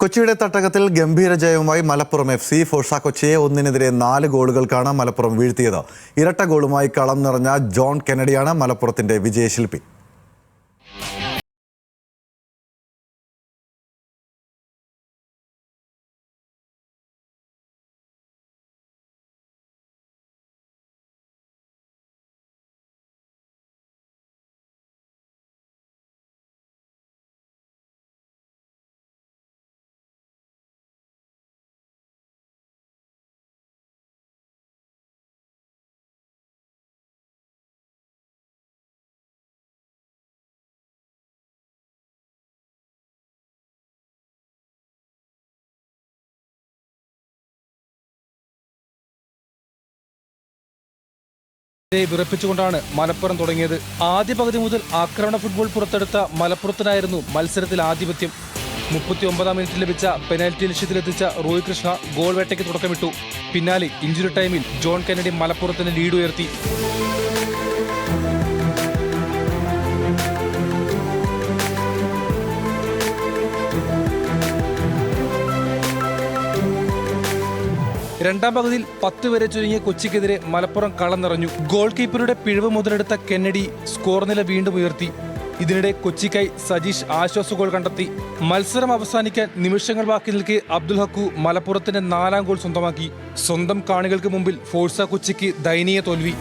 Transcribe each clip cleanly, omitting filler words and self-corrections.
കൊച്ചിയുടെ തട്ടകത്തിൽ ഗംഭീര ജയവുമായി Malappuram FC Forca കൊച്ചിയെ 1-4 ഗോളുകൾക്കാണ് മലപ്പുറം വീഴ്ത്തിയത്. ഇരട്ട ഗോളുമായി കളം നിറഞ്ഞ ജോൺ കെന്നഡിയാണ് മലപ്പുറത്തിന്റെ വിജയശില്പി. വിറപ്പിച്ചുകൊണ്ടാണ് മലപ്പുറം തുടങ്ങിയത്. ആദ്യ പകുതി മുതൽ ആക്രമണ ഫുട്ബോൾ പുറത്തെടുത്ത മലപ്പുറത്തിനായിരുന്നു മത്സരത്തിൽ ആധിപത്യം. 39-ാം മിനിറ്റിൽ ലഭിച്ച പെനാൽറ്റി ലക്ഷ്യത്തിലെത്തിച്ച റോയ് കൃഷ്ണ ഗോൾ വേട്ടയ്ക്ക് തുടക്കമിട്ടു. പിന്നാലെ ഇഞ്ചുറി ടൈമിൽ ജോൺ കെന്നഡി മലപ്പുറത്തിന് ലീഡ് ഉയർത്തി. രണ്ടാം പകുതിയിൽ 10 വരെ ചുരുങ്ങിയ കൊച്ചിക്കെതിരെ മലപ്പുറം കളം നിറഞ്ഞു. ഗോൾ കീപ്പറുടെ പിഴവ് മുതലെടുത്ത കെന്നഡി സ്കോർ നില വീണ്ടും ഉയർത്തി. ഇതിനിടെ കൊച്ചിക്കായി സജീഷ് ആശ്വാസ ഗോൾ കണ്ടെത്തി. മത്സരം അവസാനിക്കാൻ നിമിഷങ്ങൾ ബാക്കി നിൽക്കെ അബ്ദുൽ ഹക്കു മലപ്പുറത്തിന്റെ 4ാം ഗോൾ സ്വന്തമാക്കി. സ്വന്തം കാണികൾക്ക് മുമ്പിൽ ഫോഴ്സ കൊച്ചിക്ക് ദയനീയ തോൽവി.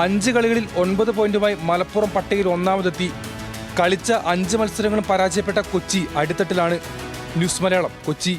അഞ്ച് കളികളിൽ 9 പോയിന്റുമായി മലപ്പുറം പട്ടികയിൽ ഒന്നാമതെത്തി. കളിച്ച 5 മത്സരങ്ങളും പരാജയപ്പെട്ട കൊച്ചി അടിത്തട്ടിലാണ്. ന്യൂസ് മലയാളം, കൊച്ചി.